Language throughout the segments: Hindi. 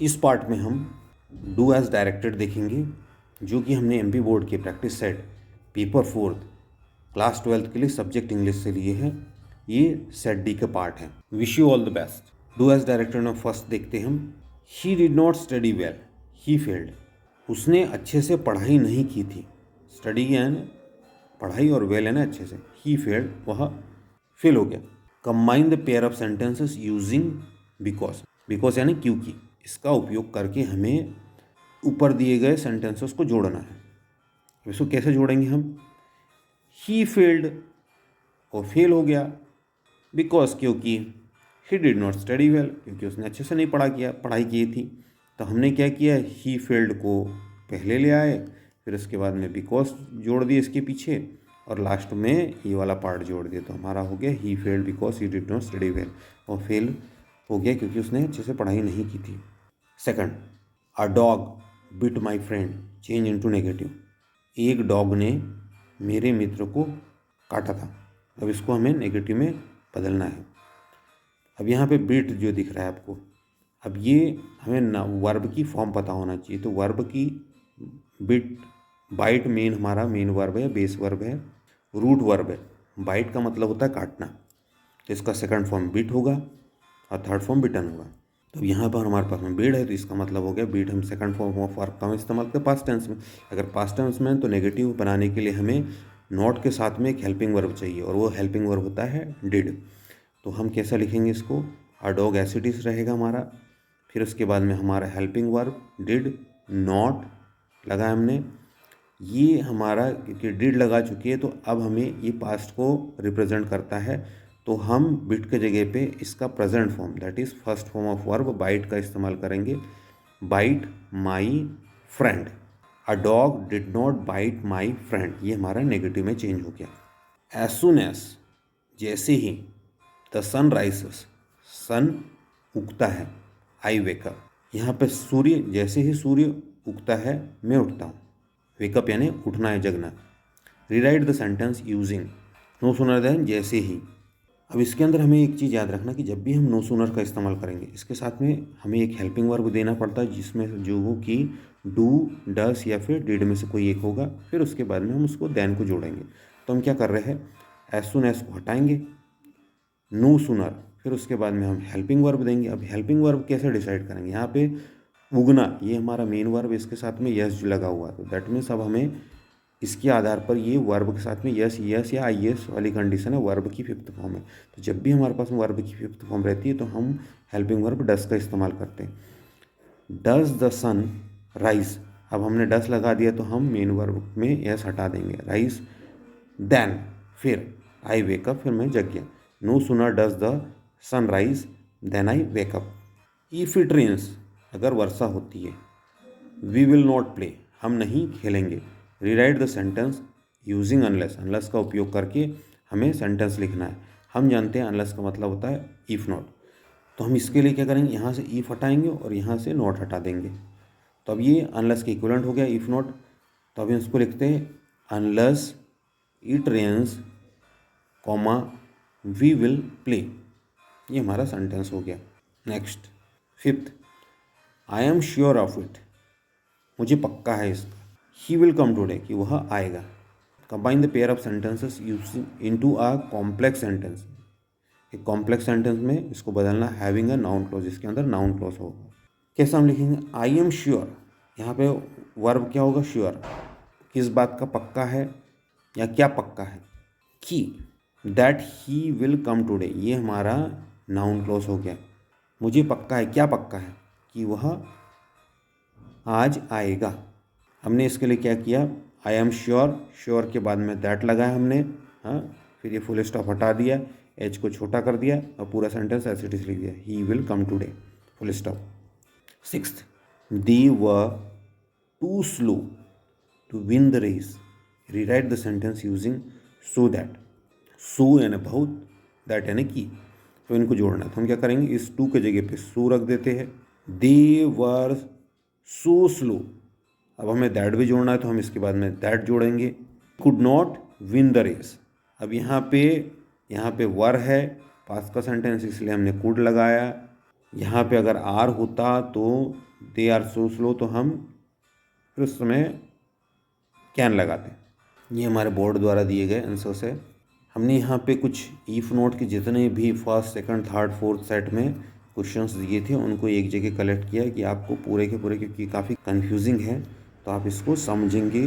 इस पार्ट में हम डू एज डायरेक्टेड देखेंगे, जो कि हमने एमपी बोर्ड के प्रैक्टिस सेट पेपर 4 क्लास 12 के लिए सब्जेक्ट इंग्लिश से लिए हैं। ये सेट डी का पार्ट है। Wish you all the best. Do as directed में फर्स्ट देखते हैं हम, he did not study well, he failed. उसने अच्छे से पढ़ाई नहीं की थी। स्टडी है ना पढ़ाई, और वेल है ना अच्छे से। ही फेल्ड, वह फेल हो गया। Combine the pair of sentences using because, because यानी क्योंकि, इसका उपयोग करके हमें ऊपर दिए गए सेंटेंसेस को जोड़ना है। इसको कैसे जोड़ेंगे हम? ही फेल्ड, वो फेल हो गया। बिकॉज, क्योंकि। ही डिड नॉट स्टडी वेल, क्योंकि उसने अच्छे से नहीं पढ़ाई की थी। तो हमने क्या किया, ही फेल्ड को पहले ले आए, फिर उसके बाद में बिकॉज जोड़ दिए इसके पीछे, और लास्ट में ये वाला पार्ट जोड़ दिया। तो हमारा हो गया he failed because he did not study well, और फेल हो गया क्योंकि उसने अच्छे से पढ़ाई नहीं की थी। Second, a dog bit my friend, change into negative. एक डॉग ने मेरे मित्र को काटा था। अब इसको हमें नेगेटिव में बदलना है। अब यहाँ पे बिट जो दिख रहा है आपको, अब ये हमें वर्ब की फॉर्म पता होना चाहिए। तो वर्ब की बिट, बाइट मेन हमारा मेन वर्ब है, बेस वर्ब है, रूट वर्ब है। बाइट का मतलब होता है काटना, तो इसका सेकंड फॉर्म बिट होगा और थर्ड फॉर्म बिटन होगा। तो यहाँ पर हमारे पास में बीड है, तो इसका मतलब हो गया बीट। हम सेकंड फॉर्म ऑफ वर्ब का इस्तेमाल करते पास्ट टेंस में। अगर पास्ट टेंस में तो नेगेटिव बनाने के लिए हमें नॉट के साथ में एक हेल्पिंग वर्ब चाहिए, और वो हेल्पिंग वर्ब होता है डिड। तो हम कैसा लिखेंगे इसको, अ डॉग एसिडिस रहेगा हमारा, फिर उसके बाद में हमारा हेल्पिंग वर्ब डिड, नॉट लगा हमने। ये हमारा क्योंकि डिड लगा चुकी है, तो अब हमें ये पास्ट को रिप्रेजेंट करता है। तो हम बिट के जगह पे इसका present form, that is first form of verb bite का इस्तेमाल करेंगे। Bite my friend, a dog did not bite my friend, ये हमारा नेगेटिव में चेंज हो गया। एज सुन एज, जैसे ही, द सन राइसेस, सन उगता है, आई वेकअप। यहाँ पे सूर्य, जैसे ही सूर्य उगता है मैं उठता हूँ। वेकअप यानी उठना है, जगना। Rewrite the sentence using no sooner than, जैसे ही। अब इसके अंदर हमें एक चीज़ याद रखना कि जब भी हम नो सूनर का इस्तेमाल करेंगे, इसके साथ में हमें एक हेल्पिंग वर्ब देना पड़ता है, जिसमें जो हो कि डू, डस या फिर डिड में से कोई एक होगा। फिर उसके बाद में हम उसको देन को जोड़ेंगे। तो हम क्या कर रहे हैं, एज सुन एज को हटाएंगे, नो सूनर, फिर उसके बाद में हम हेल्पिंग वर्ब देंगे। अब हेल्पिंग वर्ब कैसे डिसाइड करेंगे, यहाँ पे उगना ये हमारा मेन वर्ब, इसके साथ में यस लगा हुआ है। तो दैट मीन्स अब हमें इसके आधार पर ये वर्ब के साथ में यस यस या आई एस वाली कंडीशन है, वर्ब की फिफ्थ फॉर्म है। तो जब भी हमारे पास वर्ब की फिफ्थ फॉर्म रहती है, तो हम हेल्पिंग वर्ब डस का इस्तेमाल करते हैं। डस द सन राइज, अब हमने डस लगा दिया, तो हम मेन वर्ब में यस हटा देंगे, राइज। देन, फिर आई वेकअप, फिर मैं जग गया। No sooner does the sun rise than I wake up. If it rains, अगर वर्षा होती है, वी विल नॉट प्ले, हम नहीं खेलेंगे। Rewrite the sentence using unless, unless का उपयोग करके हमें सेंटेंस लिखना है। हम जानते हैं अनलेस का मतलब होता है इफ़ नॉट। तो हम इसके लिए क्या करेंगे, यहाँ से इफ़ हटाएंगे और यहाँ से नॉट हटा देंगे। तो अब ये अनलेस के इक्विवेलेंट हो गया इफ़ नॉट। तो अभी इसको लिखते हैं, unless it rains comma we will play. ये हमारा सेंटेंस हो गया। Next, fifth, I am sure of it, मुझे पक्का है इसका। ही विल कम टुडे, कि वह आएगा। Combine the pair of sentences using into a complex sentence. एक कॉम्प्लेक्स सेंटेंस में इसको बदलना, हैविंग अ नाउन क्लॉज, इसके अंदर नाउन क्लॉज होगा। कैसे हम लिखेंगे, आई एम श्योर, यहाँ पे वर्ब क्या होगा, श्योर। किस बात का पक्का है या क्या पक्का है, कि that he will come today, ये हमारा नाउन क्लॉज हो गया। मुझे पक्का है, क्या पक्का है, कि वह आज आएगा। हमने इसके लिए क्या किया, आई एम श्योर, श्योर के बाद में दैट लगाया हमने, हाँ, फिर ये फुल स्टॉप हटा दिया, एच को छोटा कर दिया और पूरा सेंटेंस ऐसे लिख दिया, he will come today, full stop. Sixth, they were too slow to win the race, rewrite the sentence using so that. So यानी बहुत, दैट यानी कि, तो इनको जोड़ना है। तो हम क्या करेंगे, इस टू के जगह पे सो रख देते हैं। दे वर सो स्लो, अब हमें दैट भी जोड़ना है, तो हम इसके बाद में दैट जोड़ेंगे। Could not win the race, अब यहाँ पे वर है, पास्ट का सेंटेंस, इसलिए हमने कुड लगाया। यहाँ पे अगर आर होता तो दे आर सो स्लो, तो हम फिर उस समय कैन लगाते हैं। ये हमारे बोर्ड द्वारा दिए गए आंसर्स है। हमने यहाँ पे कुछ ईफ नोट के जितने भी first second third fourth set में क्वेश्चंस दिए थे उनको एक जगह कलेक्ट किया कि आपको पूरे के पूरे, क्योंकि काफ़ी कंफ्यूजिंग है तो आप इसको समझेंगे।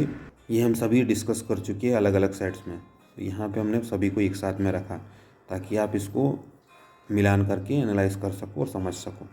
ये हम सभी डिस्कस कर चुके हैं अलग अलग सेट्स में, तो यहाँ पे हमने सभी को एक साथ में रखा ताकि आप इसको मिलान करके एनालाइज कर सको और समझ सको।